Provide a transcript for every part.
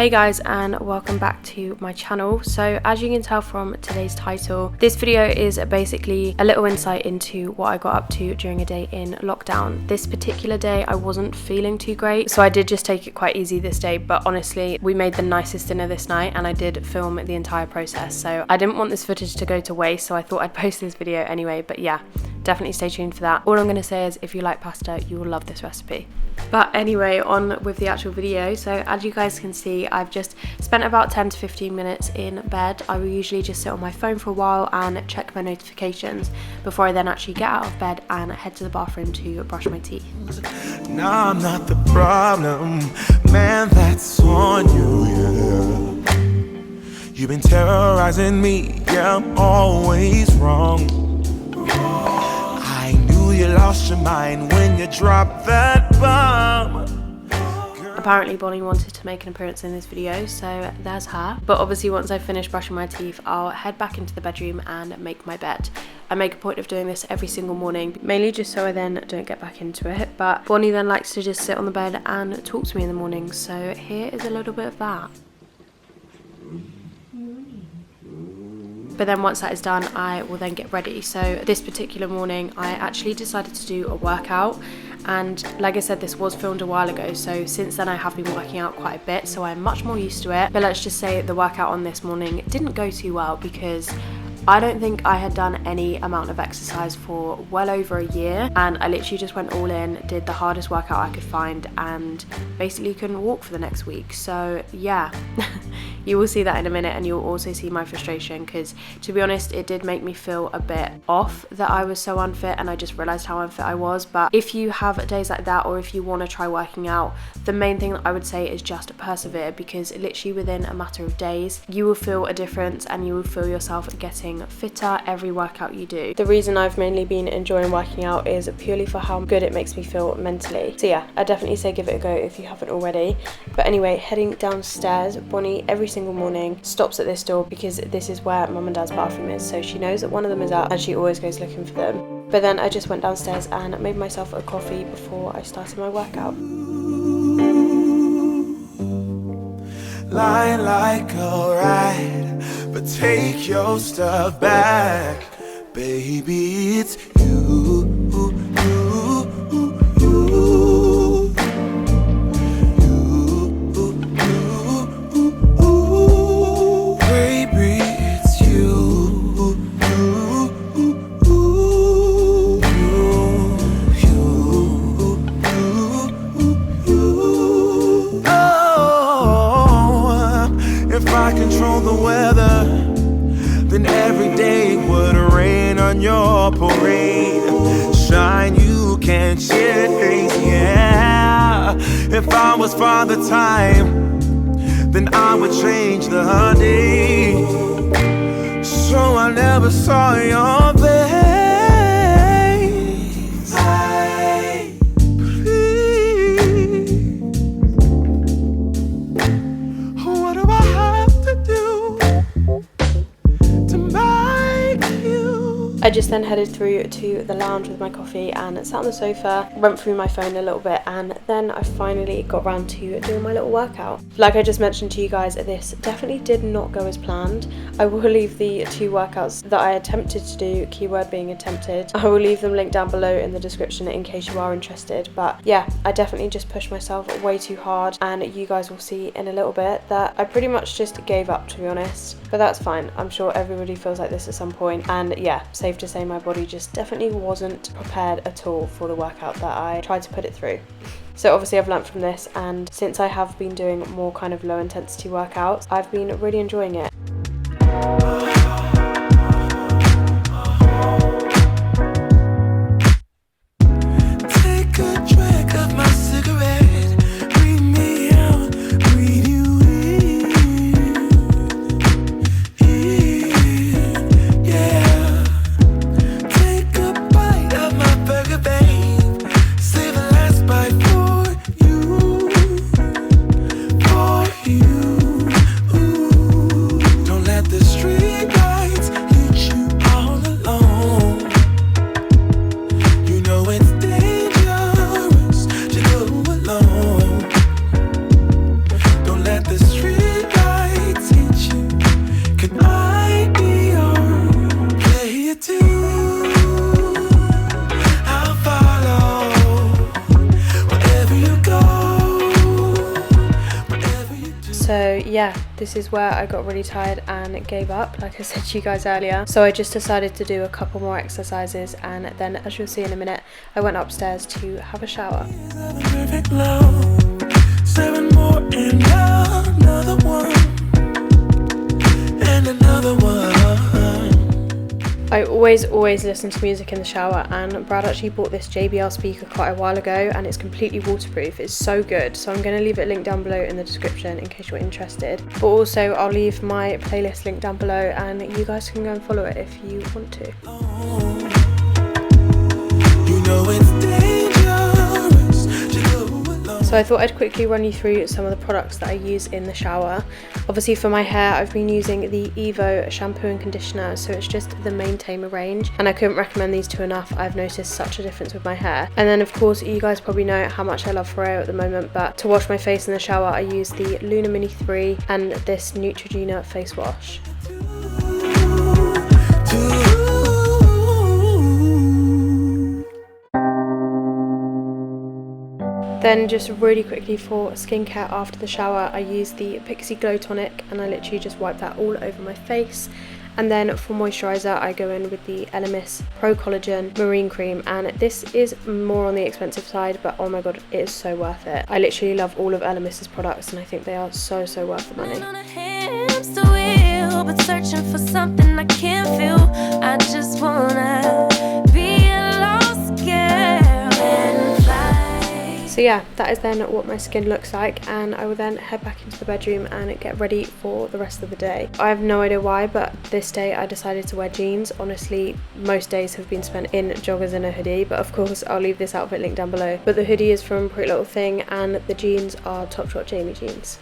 Hey guys, and welcome back to my channel. So as you can tell from today's title, this video is basically a little insight into what I got up to during a day in lockdown. This particular day I wasn't feeling too great, so I did just take it quite easy this day, but honestly we made the nicest dinner this night and I did film the entire process, so I didn't want this footage to go to waste, so I thought I'd post this video anyway. But yeah, definitely stay tuned for that. All I'm going to say is if you like pasta, you will love this recipe. But anyway, on with the actual video. So as you guys can see, I've just spent about 10 to 15 minutes in bed. I will usually just sit on my phone for a while and check my notifications before I then actually get out of bed and head to the bathroom to brush my teeth. No, I'm not the problem, man, that's on you, yeah. You've been terrorizing me, yeah, I'm always wrong. I knew you lost your mind when you dropped that bomb. Apparently Bonnie wanted to make an appearance in this video, so there's her. But obviously once I finish brushing my teeth, I'll head back into the bedroom and make my bed. I make a point of doing this every single morning, mainly just so I then don't get back into it. But Bonnie then likes to just sit on the bed and talk to me in the morning, so here is a little bit of that. But then once that is done, I will then get ready. So this particular morning, I actually decided to do a workout. And like I said, this was filmed a while ago, so since then I have been working out quite a bit, so I'm much more used to it. But let's just say the workout on this morning didn't go too well because I don't think I had done any amount of exercise for well over a year, and I literally just went all in, did the hardest workout I could find, and basically couldn't walk for the next week. So yeah, you will see that in a minute, and you'll also see my frustration because, to be honest, it did make me feel a bit off that I was so unfit, and I just realised how unfit I was. But if you have days like that, or if you want to try working out, the main thing that I would say is just persevere, because literally within a matter of days you will feel a difference and you will feel yourself getting fitter every workout you do. The reason I've mainly been enjoying working out is purely for how good it makes me feel mentally. So yeah, I definitely say give it a go if you haven't already. But anyway, heading downstairs, Bonnie every single morning stops at this door because this is where mum and dad's bathroom is, so she knows that one of them is out and she always goes looking for them. But then I just went downstairs and made myself a coffee before I started my workout. Lying like a ride, but take your stuff back, baby, it's you, baby, it's you, If I control the weather, then every day would rain on your parade. Shine, you can't change, yeah. If I was Father Time, then I would change the day, so I never saw your face. I just then headed through to the lounge with my coffee and sat on the sofa, went through my phone a little bit, and then I finally got around to doing my little workout. Like I just mentioned to you guys, this definitely did not go as planned. I will leave the two workouts that I attempted to do, keyword being attempted, I will leave them linked down below in the description in case you are interested. But yeah, I definitely just pushed myself way too hard, and you guys will see in a little bit that I pretty much just gave up, to be honest. But that's fine, I'm sure everybody feels like this at some point, and yeah, safe to say my body just definitely wasn't prepared at all for the workout that I tried to put it through. So obviously I've learnt from this, and since I have been doing more kind of low intensity workouts, I've been really enjoying it. So yeah, this is where I got really tired and gave up, like I said to you guys earlier. So I just decided to do a couple more exercises, and then, as you'll see in a minute, I went upstairs to have a shower. 7 more and another one, and another one. I always listen to music in the shower, and Brad actually bought this JBL speaker quite a while ago, and it's completely waterproof. It's so good, so I'm going to leave it linked down below in the description in case you're interested. But also I'll leave my playlist link down below, and you guys can go and follow it if you want to. You know it's dangerous to go alone. So I thought I'd quickly run you through some of the products that I use in the shower. Obviously for my hair, I've been using the Evo shampoo and conditioner, so it's just the main tamer range, and I couldn't recommend these two enough. I've noticed such a difference with my hair. And then of course you guys probably know how much I love Foreo at the moment, but to wash my face in the shower I use the Luna Mini 3 and this Neutrogena face wash. Then just really quickly for skincare after the shower, I use the Pixi Glow Tonic, and I literally just wipe that all over my face. And then for moisturiser, I go in with the Elemis Pro Collagen Marine Cream, and this is more on the expensive side, but oh my god, it is so worth it. I literally love all of Elemis's products, and I think they are so worth the money. But searching for something I can't feel. I just wanna be a lost girl and fly. So yeah, that is then what my skin looks like, and I will then head back into the bedroom and get ready for the rest of the day. I have no idea why, but this day I decided to wear jeans. Honestly, most days have been spent in joggers and a hoodie, but of course I'll leave this outfit linked down below. But the hoodie is from Pretty Little Thing, and the jeans are Topshop Jamie jeans.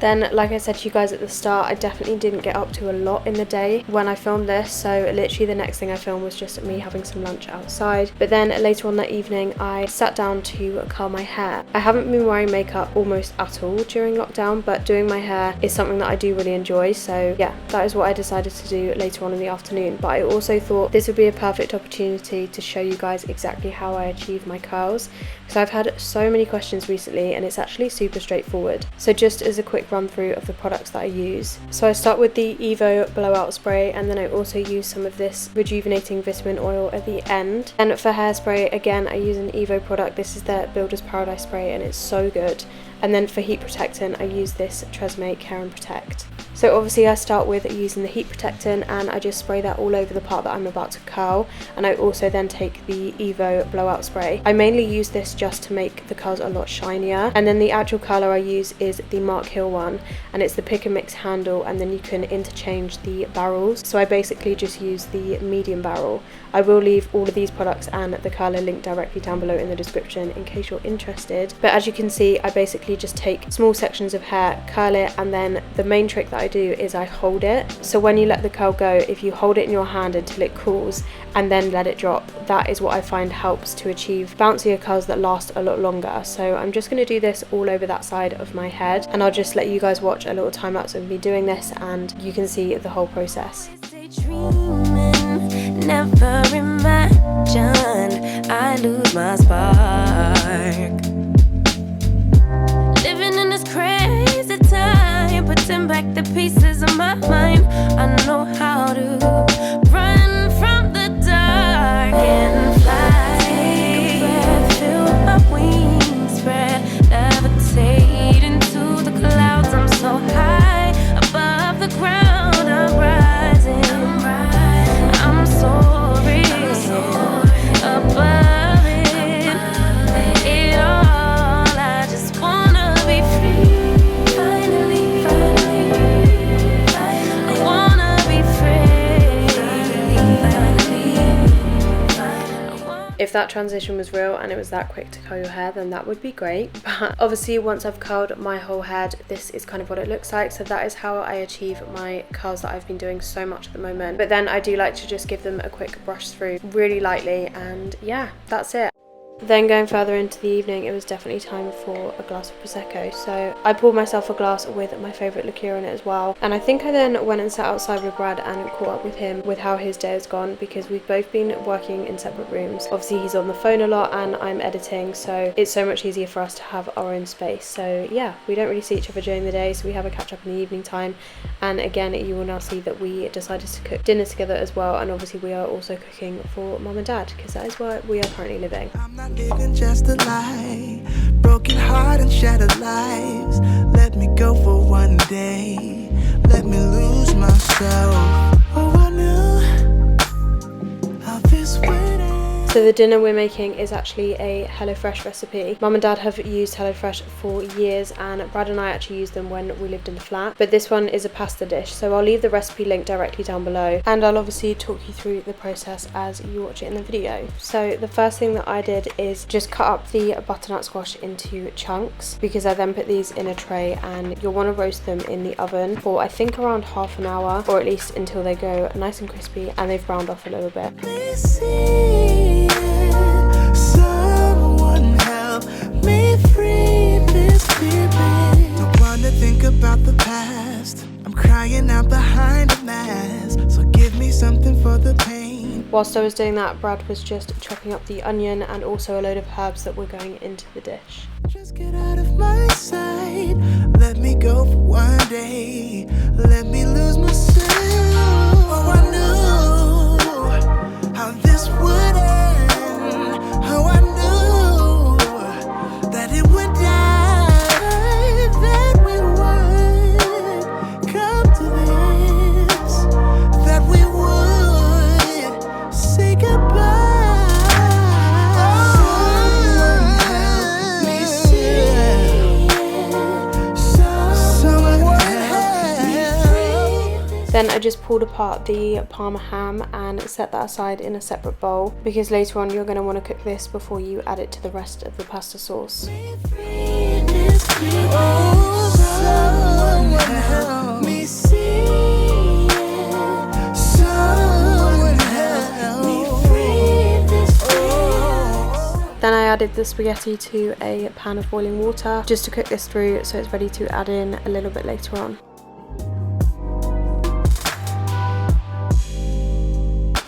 Then, like I said to you guys at the start, I definitely didn't get up to a lot in the day when I filmed this, so literally the next thing I filmed was just me having some lunch outside. But then later on that evening I sat down to curl my hair. I haven't been wearing makeup almost at all during lockdown, but doing my hair is something that I do really enjoy, so yeah, that is what I decided to do later on in the afternoon. But I also thought this would be a perfect opportunity to show you guys exactly how I achieve my curls, because I've had so many questions recently and it's actually super straightforward. So just as a quick run through of the products that I use. So I start with the Evo blowout spray, and then I also use some of this rejuvenating vitamin oil at the end. And for hairspray, again I use an Evo product. This is their Builder's Paradise spray, and it's so good. And then for heat protectant I use this Tresemme Care and Protect. So obviously I start with using the heat protectant, and I just spray that all over the part that I'm about to curl, and I also then take the Evo blowout spray. I mainly use this just to make the curls a lot shinier, and then the actual curler I use is the Mark Hill one, and it's the pick and mix handle, and then you can interchange the barrels. So I basically just use the medium barrel. I will leave all of these products and the curler linked directly down below in the description in case you're interested. But as you can see, I basically just take small sections of hair, curl it, and then the main trick that I do is I hold it. So when you let the curl go, if you hold it in your hand until it cools and then let it drop, that is what I find helps to achieve bouncier curls that last a lot longer. So I'm just going to do this all over that side of my head, and I'll just let you guys watch a little time lapse of me doing this, and you can see the whole process. Never imagined I lose my spark. Living in this crazy time, putting back the pieces of my mind. I know how to run from the dark and fly. Take a breath, feel my wings spread, levitate into the clouds. I'm so high above the ground, I'm rising. I'm soaring above it all. I just wanna be free. Finally, I wanna be free. If that transition was real and it was that quick to curl your hair, then that would be great. But obviously once I've curled my whole head, this is kind of what it looks like. So that is how I achieve my curls that I've been doing so much at the moment. But then I do like to just give them a quick brush through really lightly, and yeah, that's it. Then going further into the evening, it was definitely time for a glass of Prosecco. So I poured myself a glass with my favourite liqueur in it as well. And I think I then went and sat outside with Brad and caught up with him with how his day has gone, because we've both been working in separate rooms. Obviously he's on the phone a lot and I'm editing, so it's so much easier for us to have our own space. So yeah, we don't really see each other during the day, so we have a catch up in the evening time. And again, you will now see that we decided to cook dinner together as well, and obviously we are also cooking for mum and dad, because that is where we are currently living. I'm not living just a lie, broken heart and shattered lives. Let me go for one day, let me lose myself. Oh, I knew how this would end. So the dinner we're making is actually a HelloFresh recipe. Mum and Dad have used HelloFresh for years, and Brad and I actually used them when we lived in the flat. But this one is a pasta dish, so I'll leave the recipe link directly down below, and I'll obviously talk you through the process as you watch it in the video. So the first thing that I did is just cut up the butternut squash into chunks, because I then put these in a tray, and you'll want to roast them in the oven for I think around half an hour, or at least until they go nice and crispy and they've browned off a little bit. Someone help me free this feeling. Don't wanna think about the past, I'm crying out behind a mask, so give me something for the pain. Whilst I was doing that, Brad was just chopping up the onion and also a load of herbs that were going into the dish. Just get out of my sight, let me go for one day, let me lose myself. Oh, I knew how this would end, how I knew that it would die, that we would come to this, that we would say goodbye. Someone help me see it. Someone help me free. Then I just pulled apart the Parma ham and set that aside in a separate bowl, because later on you're going to want to cook this before you add it to the rest of the pasta sauce. Oh, someone help me see it. Someone help me free this feeling. Then I added the spaghetti to a pan of boiling water just to cook this through, so it's ready to add in a little bit later on.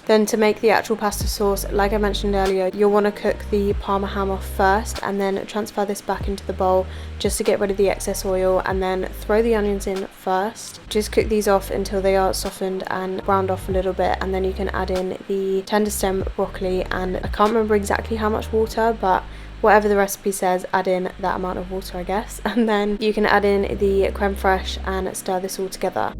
Then to make the actual pasta sauce, like I mentioned earlier, you'll want to cook the Parma ham off first and then transfer this back into the bowl just to get rid of the excess oil, and then throw the onions in first. Just cook these off until they are softened and browned off a little bit, and then you can add in the tender stem broccoli, and I can't remember exactly how much water, but whatever the recipe says, add in that amount of water, I guess. And then you can add in the creme fraiche and stir this all together.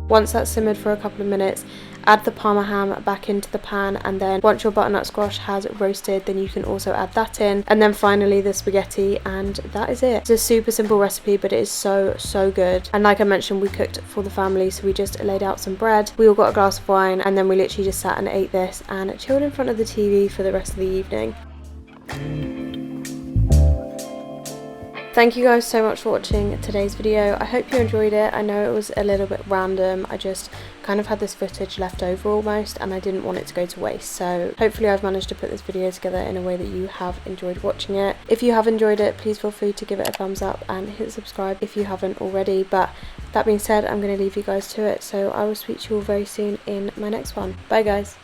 Once that's simmered for a couple of minutes, add the Parma ham back into the pan, and then once your butternut squash has roasted, then you can also add that in, and then finally the spaghetti, and that is it. It's a super simple recipe, but it is so good. And like I mentioned, we cooked for the family, so we just laid out some bread, we all got a glass of wine, and then we literally just sat and ate this and chilled in front of the TV for the rest of the evening. Thank you guys so much for watching today's video. I hope you enjoyed it. I know it was a little bit random. I just kind of had this footage left over almost, and I didn't want it to go to waste. So hopefully I've managed to put this video together in a way that you have enjoyed watching it. If you have enjoyed it, please feel free to give it a thumbs up and hit subscribe if you haven't already. But that being said, I'm going to leave you guys to it. So I will speak to you all very soon in my next one. Bye guys.